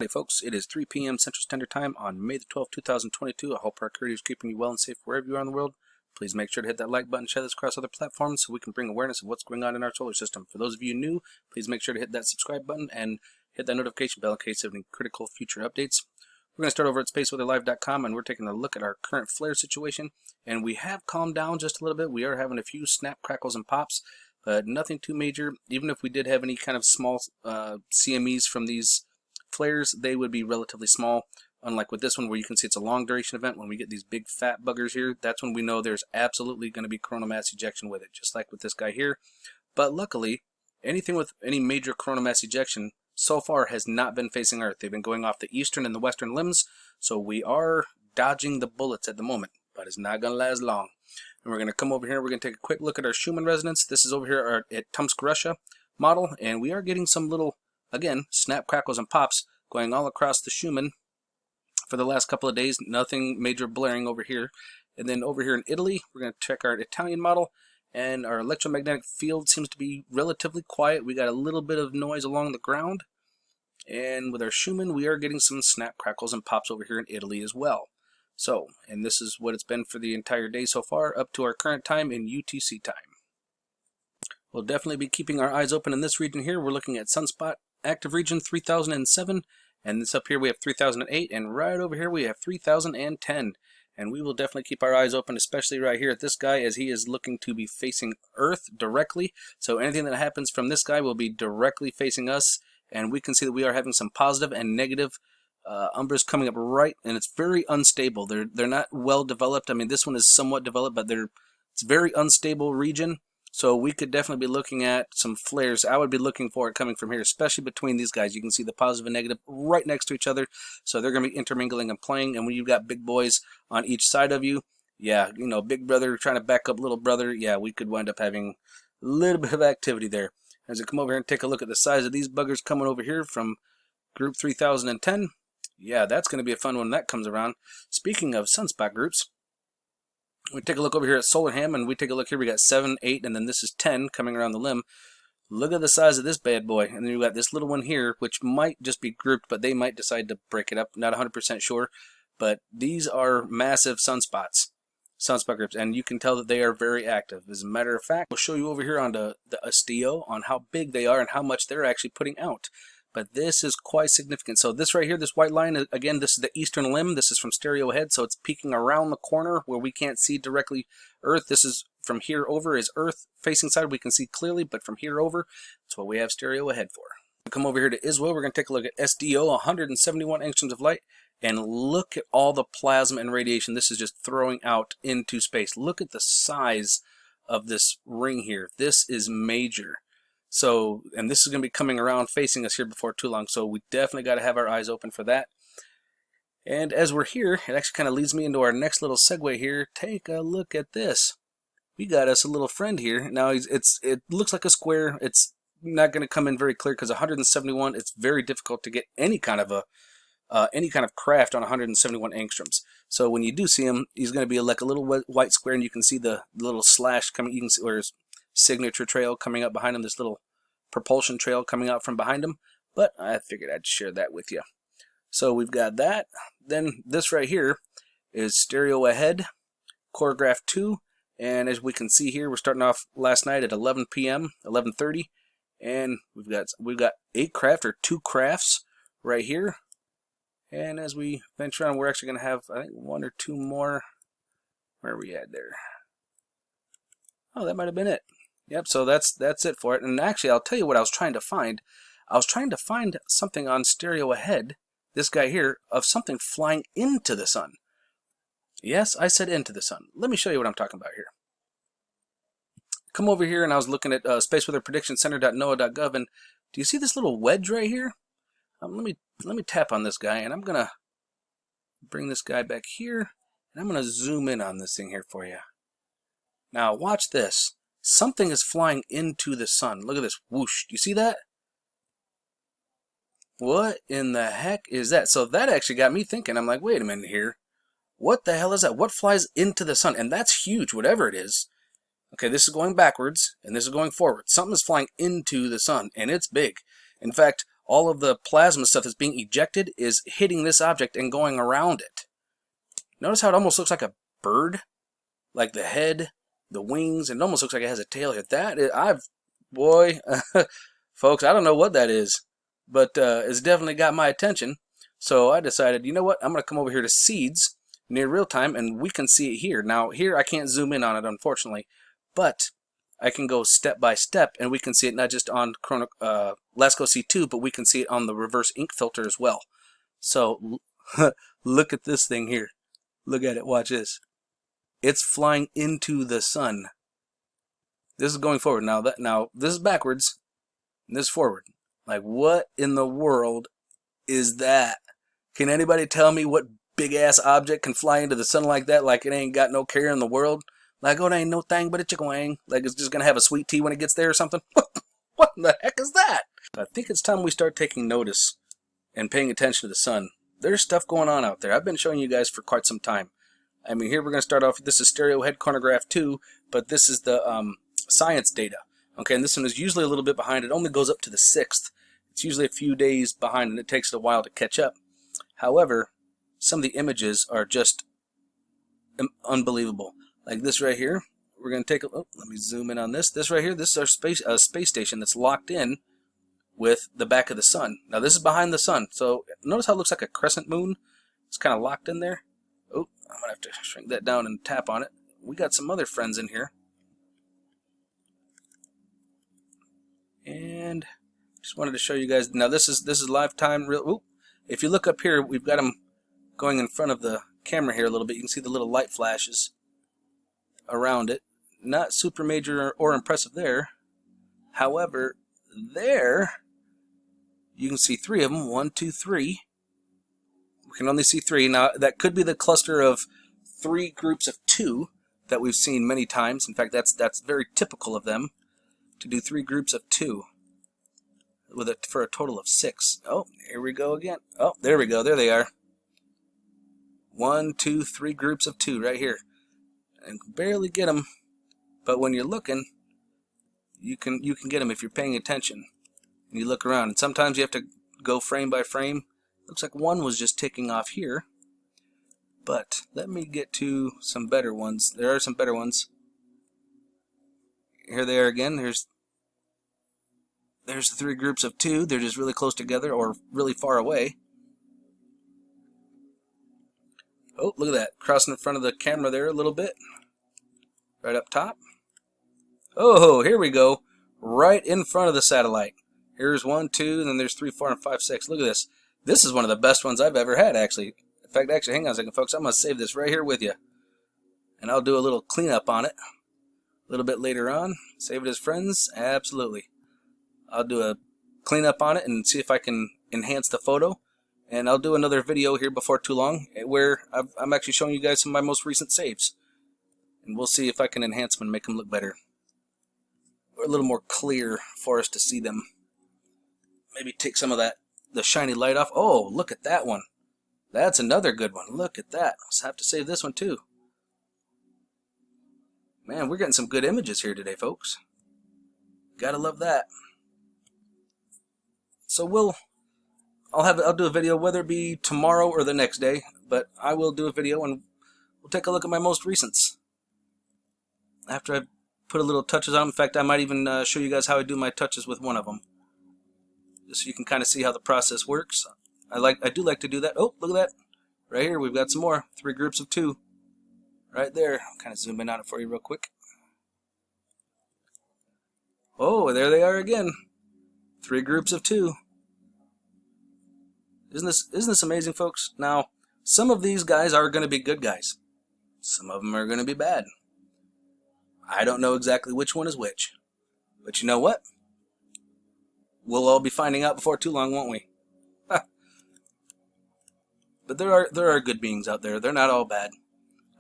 Hey folks, it is 3 p.m. Central Standard Time on May the 12th, 2022. I hope our creator is keeping you well and safe wherever you are in the world. Please make sure to hit that like button, share this across other platforms so we can bring awareness of what's going on in our solar system. For those of you new, please make sure to hit that subscribe button and hit that notification bell in case of any critical future updates. We're going to start over at spaceweatherlive.com and we're taking a look at our current flare situation. And we have calmed down just a little bit. We are having a few snap, crackles, and pops, but nothing too major. Even if we did have any kind of small CMEs from these flares, they would be relatively small, unlike with this one where you can see it's a long duration event. When we get these big fat buggers here, that's when we know there's absolutely going to be coronal mass ejection with it, just like with this guy here. But luckily, anything with any major coronal mass ejection so far has not been facing Earth. They've been going off the eastern and the western limbs, so we are dodging the bullets at the moment, but it's not going to last long. And we're going to come over here, we're going to take a quick look at our Schumann resonance. This is over here at Tomsk, Russia model, and we are getting some little, again, snap, crackles, and pops going all across the Schumann for the last couple of days. Nothing major blaring over here. And then over here in Italy, we're going to check our Italian model, and our electromagnetic field seems to be relatively quiet. We got a little bit of noise along the ground. And with our Schumann, we are getting some snap, crackles, and pops over here in Italy as well. So, and this is what it's been for the entire day so far, up to our current time in UTC time. We'll definitely be keeping our eyes open in this region here. We're looking at sunspot active region 3007, and this up here we have 3008, and right over here we have 3010. And we will definitely keep our eyes open, especially right here at this guy, as he is looking to be facing Earth directly. So anything that happens from this guy will be directly facing us, and we can see that we are having some positive and negative umbras coming up right, and it's very unstable. They're not well developed. I mean, this one is somewhat developed, but it's a very unstable region. So we could definitely be looking at some flares. I would be looking for it coming from here, especially between these guys. You can see the positive and negative right next to each other. So they're going to be intermingling and playing. And when you've got big boys on each side of you, yeah, you know, big brother trying to back up little brother, yeah, we could wind up having a little bit of activity there. As we come over here and take a look at the size of these buggers coming over here from group 3010, yeah, that's going to be a fun one when that comes around. Speaking of sunspot groups, we take a look over here at Solarham, and we take a look here. We got 7, 8, and then this is 10 coming around the limb. Look at the size of this bad boy. And then you got this little one here, which might just be grouped, but they might decide to break it up. Not 100% sure. But these are massive sunspot groups, and you can tell that they are very active. As a matter of fact, we'll show you over here on the STO on how big they are and how much they're actually putting out. But this is quite significant. So this right here, this white line, again, this is the eastern limb. This is from stereo ahead, so it's peeking around the corner where we can't see directly Earth. This is from here over is Earth facing side. We can see clearly, but from here over, that's what we have stereo ahead for. We come over here to Israel. We're going to take a look at SDO, 171 angstroms of light, and look at all the plasma and radiation this is just throwing out into space. Look at the size of this ring here. This is major. So, and this is going to be coming around facing us here before too long, so we definitely got to have our eyes open for that. And as we're here, it actually kind of leads me into our next little segue here. Take a look at this. We got us a little friend here. Now, it looks like a square. It's not going to come in very clear because 171, it's very difficult to get any kind of craft on 171 angstroms. So when you do see him, he's going to be like a little white square, and you can see the little slash coming. You can see, or his signature trail coming up behind him, this little propulsion trail coming out from behind him. But I figured I'd share that with you. So we've got that. Then this right here is stereo ahead, choreograph 2, and as we can see here, we're starting off last night at 11 p.m., 11:30, and we've got 8 craft or 2 crafts right here. And as we venture on, we're actually going to have, I think, 1 or 2 more. Where are we at there? Oh, that might have been it. Yep, so that's it for it. And actually, I'll tell you what I was trying to find. I was trying to find something on stereo ahead, this guy here, of something flying into the sun. Yes, I said into the sun. Let me show you what I'm talking about here. Come over here, and I was looking at spaceweatherpredictioncenter.noaa.gov, and do you see this little wedge right here? Let me tap on this guy, and I'm gonna bring this guy back here, and I'm gonna zoom in on this thing here for you. Now watch this. Something is flying into the sun. Look at this. Whoosh. Do you see that? What in the heck is that? So that actually got me thinking. I'm like, wait a minute here. What the hell is that? What flies into the sun? And that's huge, whatever it is. Okay, this is going backwards, and this is going forward. Something is flying into the sun, and it's big. In fact, all of the plasma stuff that's being ejected is hitting this object and going around it. Notice how it almost looks like a bird? Like the head, the wings, and it almost looks like it has a tail here. That is, boy, folks, I don't know what that is, but it's definitely got my attention. So I decided, you know what, I'm going to come over here to seeds near real time, and we can see it here. Now, here I can't zoom in on it, unfortunately, but I can go step by step, and we can see it not just on Lasco C2, but we can see it on the reverse ink filter as well. So look at this thing here. Look at it. Watch this. It's flying into the sun. This is going forward. Now this is backwards, and this is forward. Like, what in the world is that? Can anybody tell me what big ass object can fly into the sun like that? Like it ain't got no care in the world. Like, oh, it ain't no thing but a chicken wing. Like it's just gonna have a sweet tea when it gets there or something. What the heck is that? I think it's time we start taking notice and paying attention to the sun. There's stuff going on out there. I've been showing you guys for quite some time. I mean, here we're going to start off. This is stereo head chronograph 2, but this is the science data. Okay, and this one is usually a little bit behind. It only goes up to the 6th. It's usually a few days behind, and it takes it a while to catch up. However, some of the images are just unbelievable. Like this right here. We're going to take a look. Let me zoom in on this. This right here, this is our space station that's locked in with the back of the sun. Now, this is behind the sun. So notice how it looks like a crescent moon. It's kind of locked in there. Oh, I'm going to have to shrink that down and tap on it. We got some other friends in here. And just wanted to show you guys. Now, this is live time. If you look up here, we've got them going in front of the camera here a little bit. You can see the little light flashes around it. Not super major or impressive there. However, there you can see 3 of them. 1, 2, 3. We can only see 3. Now, that could be the cluster of 3 groups of 2 that we've seen many times. In fact, that's very typical of them to do 3 groups of 2 with it for a total of 6. Oh, here we go again. Oh, there we go. There they are. 1, 2, 3 groups of 2 right here. And barely get them, but when you're looking, you can get them if you're paying attention and you look around. And sometimes you have to go frame by frame. Looks like one was just ticking off here, but let me get to some better ones. There are some better ones. Here they are again. There's the 3 groups of 2. They're just really close together or really far away. Oh, look at that. Crossing in front of the camera there a little bit. Right up top. Oh, here we go. Right in front of the satellite. Here's 1, 2, and then there's 3, 4, and 5, 6. Look at this. This is one of the best ones I've ever had, actually. In fact, hang on a second, folks. I'm going to save this right here with you. And I'll do a little cleanup on it a little bit later on. Save it as friends? Absolutely. I'll do a cleanup on it and see if I can enhance the photo. And I'll do another video here before too long where I'm actually showing you guys some of my most recent saves. And we'll see if I can enhance them and make them look better. Or a little more clear for us to see them. Maybe take some of the shiny light off. Oh, look at that one. That's another good one. Look at that. I'll have to save this one too. Man, we're getting some good images here today, folks. Gotta love that. So I'll do a video, whether it be tomorrow or the next day, but I will do a video and we'll take a look at my most recents. After I put a little touches on them. In fact, I might even show you guys how I do my touches with one of them, just so you can kind of see how the process works. I do like to do that. Oh, look at that! Right here, we've got some more 3 groups of 2. Right there. I'll kind of zoom in on it for you real quick. Oh, there they are again. 3 groups of 2. Isn't this amazing, folks? Now, some of these guys are going to be good guys. Some of them are going to be bad. I don't know exactly which one is which. But you know what? We'll all be finding out before too long, won't we? But there are good beings out there. They're not all bad.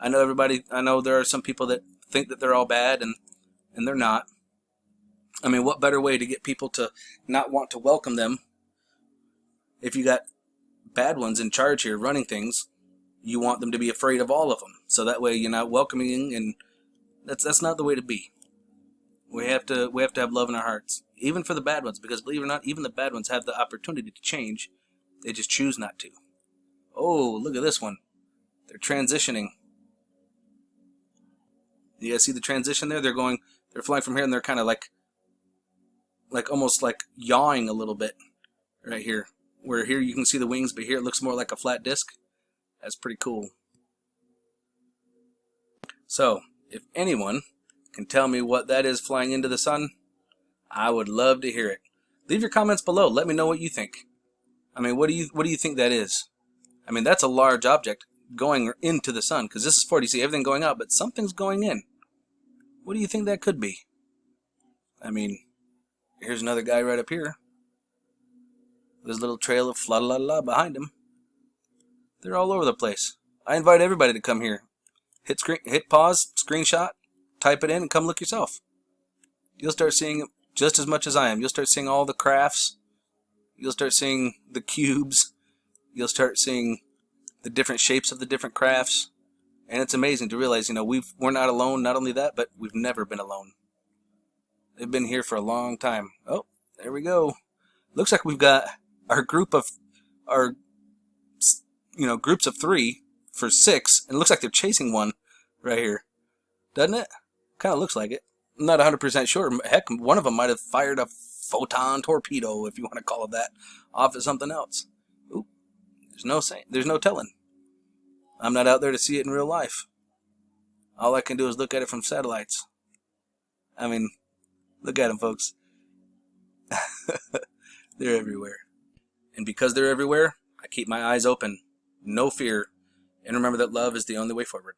I know there are some people that think that they're all bad, and they're not. I mean, what better way to get people to not want to welcome them? If you got bad ones in charge here running things, you want them to be afraid of all of them. So that way you're not welcoming, and that's not the way to be. We have to have love in our hearts, even for the bad ones, because believe it or not, even the bad ones have the opportunity to change. They just choose not to. Oh, look at this one. They're transitioning. You guys see the transition there? They're flying from here, and they're kind of like almost like yawing a little bit right here. Where here you can see the wings, but here it looks more like a flat disc. That's pretty cool. So, if anyone can tell me what that is flying into the sun, I would love to hear it. Leave your comments below. Let me know what you think. I mean, what do you think that is? I mean, that's a large object going into the sun, because this is 40. You see everything going out, but something's going in. What do you think that could be? I mean, here's another guy right up here. There's a little trail of fla-la-la behind him. They're all over the place. I invite everybody to come here. Hit pause, screenshot, type it in, and come look yourself. You'll start seeing just as much as I am. You'll start seeing all the crafts. You'll start seeing the cubes. You'll start seeing the different shapes of the different crafts. And it's amazing to realize, you know, we're not alone. Not only that, but we've never been alone. They've been here for a long time. Oh, there we go. Looks like we've got our groups of 3 for 6, and it looks like they're chasing one right here, doesn't it? Kind of looks like it. I'm not 100% sure. Heck, one of them might have fired a photon torpedo, if you want to call it that, off at something else. Oop, there's no telling. I'm not out there to see it in real life. All I can do is look at it from satellites. I mean, look at them, folks. They're everywhere. And because they're everywhere, I keep my eyes open. No fear. And remember that love is the only way forward.